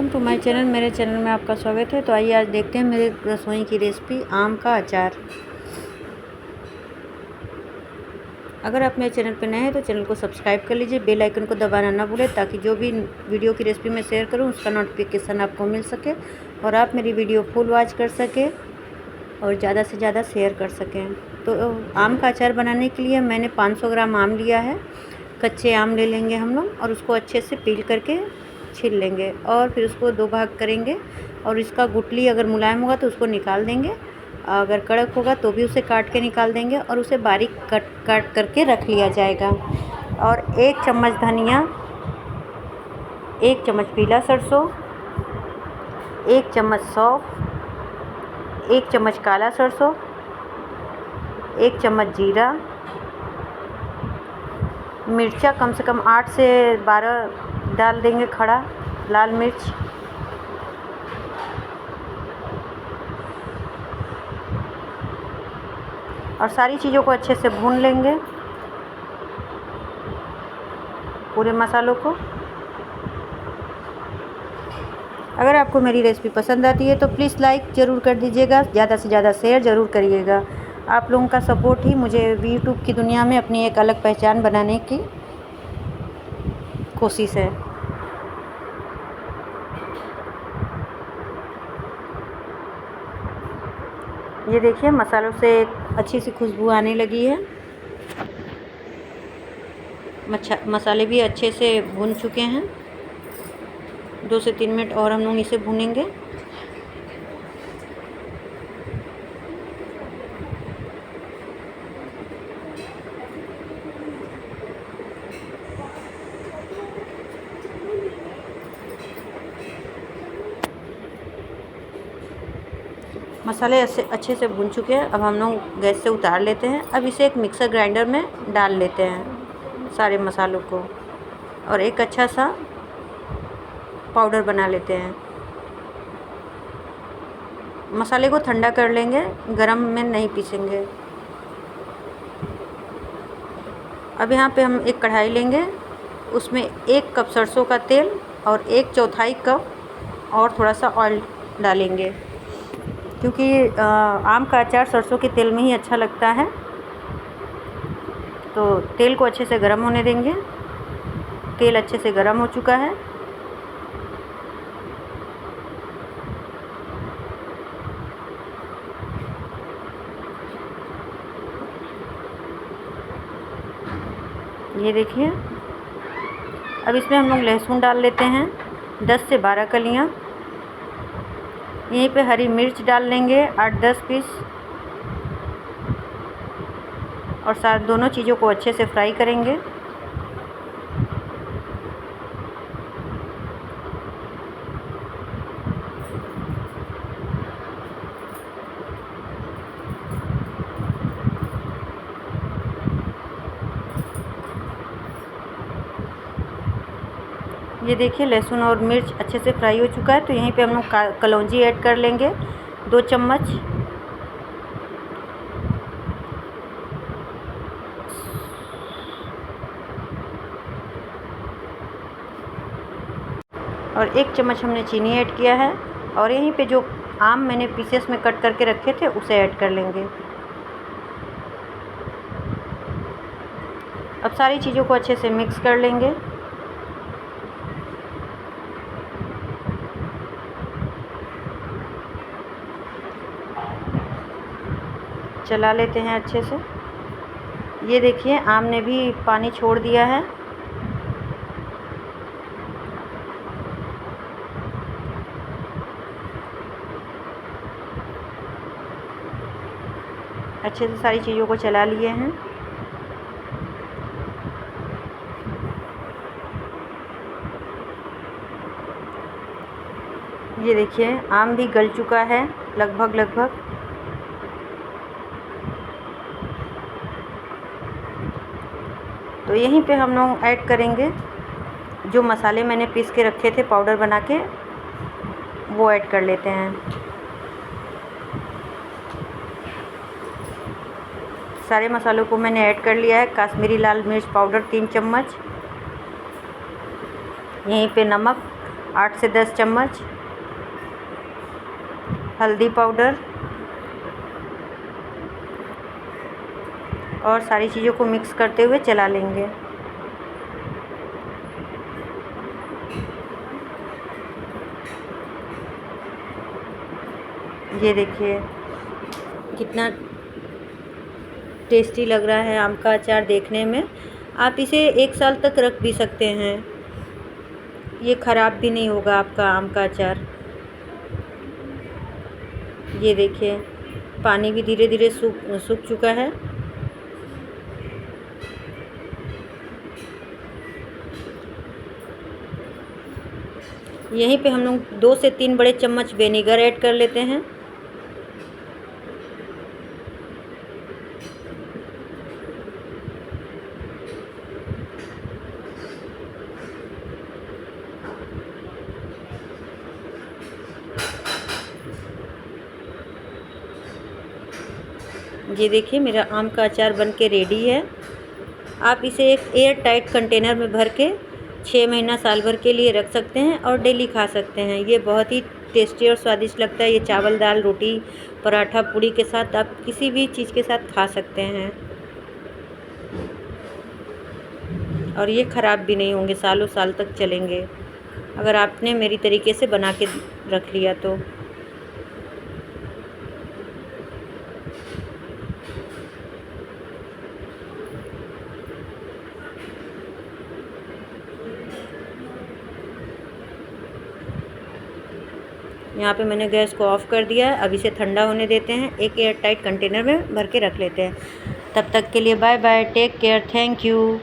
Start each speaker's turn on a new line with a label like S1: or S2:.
S1: Welcome to my channel. मेरे channel में आपका स्वागत है। तो आइए आज देखते हैं मेरे रसोई की रेसिपी आम का अचार। अगर आप मेरे चैनल पर नए हैं तो चैनल को सब्सक्राइब कर लीजिए, बेल आइकन को दबाना ना भूलें ताकि जो भी वीडियो की रेसिपी मैं शेयर करूं उसका नोटिफिकेशन आपको मिल सके और आप मेरी वीडियो फुल वॉच कर सकें और ज़्यादा से ज़्यादा शेयर कर सकें। तो आम का अचार बनाने के लिए मैंने 500 ग्राम आम लिया है। कच्चे आम ले लेंगे हम लोग और उसको अच्छे से पील करके छील लेंगे और फिर उसको 2 भाग करेंगे और इसका गुठली अगर मुलायम होगा तो उसको निकाल देंगे, अगर कड़क होगा तो भी उसे काट के निकाल देंगे और उसे बारीक काट करके रख लिया जाएगा। और 1 चम्मच धनिया, 1 चम्मच पीला सरसों, 1 चम्मच सौंफ, 1 चम्मच काला सरसों, 1 चम्मच जीरा, मिर्चा कम से कम 8 से 12 डाल देंगे, खड़ा लाल मिर्च, और सारी चीज़ों को अच्छे से भून लेंगे, पूरे मसालों को। अगर आपको मेरी रेसिपी पसंद आती है तो प्लीज़ लाइक ज़रूर कर दीजिएगा, ज़्यादा से ज़्यादा शेयर ज़रूर करिएगा। आप लोगों का सपोर्ट ही मुझे यूट्यूब की दुनिया में अपनी एक अलग पहचान बनाने की कोशिश है। ये देखिए मसालों से एक अच्छी सी खुशबू आने लगी है। मसाले भी अच्छे से भून चुके हैं। 2 से 3 मिनट और हम लोग इसे भूनेंगे। मसाले अच्छे से भून चुके हैं। अब हम लोग गैस से उतार लेते हैं। अब इसे एक मिक्सर ग्राइंडर में डाल लेते हैं सारे मसालों को और एक अच्छा सा पाउडर बना लेते हैं। मसाले को ठंडा कर लेंगे, गरम में नहीं पीसेंगे। अब यहाँ पे हम एक कढ़ाई लेंगे, उसमें 1 कप सरसों का तेल और 1/4 कप और थोड़ा सा ऑयल डालेंगे, क्योंकि आम का अचार सरसों के तेल में ही अच्छा लगता है। तो तेल को अच्छे से गर्म होने देंगे। तेल अच्छे से गर्म हो चुका है। ये देखिए, अब इसमें हम लोग लहसुन डाल लेते हैं, 10 से 12 कलियाँ। यहीं पे हरी मिर्च डाल लेंगे, 8-10 पीस, और साथ दोनों चीज़ों को अच्छे से फ्राई करेंगे। ये देखिए लहसुन और मिर्च अच्छे से फ्राई हो चुका है। तो यहीं पे हम लोग कलौंजी ऐड कर लेंगे, 2 चम्मच। और 1 चम्मच हमने चीनी ऐड किया है और यहीं पे जो आम मैंने पीसेस में कट करके रखे थे उसे ऐड कर लेंगे। अब सारी चीज़ों को अच्छे से मिक्स कर लेंगे। चला लेते हैं अच्छे से। ये देखिए आम ने भी पानी छोड़ दिया है। अच्छे से सारी चीज़ों को चला लिए हैं। ये देखिए आम भी गल चुका है लगभग। तो यहीं पे हम लोग ऐड करेंगे जो मसाले मैंने पीस के रखे थे पाउडर बना के, वो ऐड कर लेते हैं। सारे मसालों को मैंने ऐड कर लिया है। कश्मीरी लाल मिर्च पाउडर 3 चम्मच, यहीं पे नमक 8 से 10 चम्मच हल्दी पाउडर और सारी चीज़ों को मिक्स करते हुए चला लेंगे। ये देखिए कितना टेस्टी लग रहा है आम का अचार देखने में। आप इसे 1 साल तक रख भी सकते हैं, ये ख़राब भी नहीं होगा आपका आम का अचार। ये देखिए पानी भी धीरे धीरे सूख चुका है। यहीं पे हम लोग 2 से 3 बड़े चम्मच विनेगर ऐड कर लेते हैं। ये देखिए मेरा आम का अचार बन के रेडी है। आप इसे एक एयर टाइट कंटेनर में भर के 6 महीना साल भर के लिए रख सकते हैं और डेली खा सकते हैं। ये बहुत ही टेस्टी और स्वादिष्ट लगता है। ये चावल दाल रोटी पराठा पूड़ी के साथ आप किसी भी चीज़ के साथ खा सकते हैं और ये ख़राब भी नहीं होंगे, सालों साल तक चलेंगे अगर आपने मेरी तरीके से बना के रख लिया तो। यहाँ पे मैंने गैस को ऑफ़ कर दिया है। अब इसे ठंडा होने देते हैं, एक एयर टाइट कंटेनर में भर के रख लेते हैं। तब तक के लिए bye bye, take care, thank you.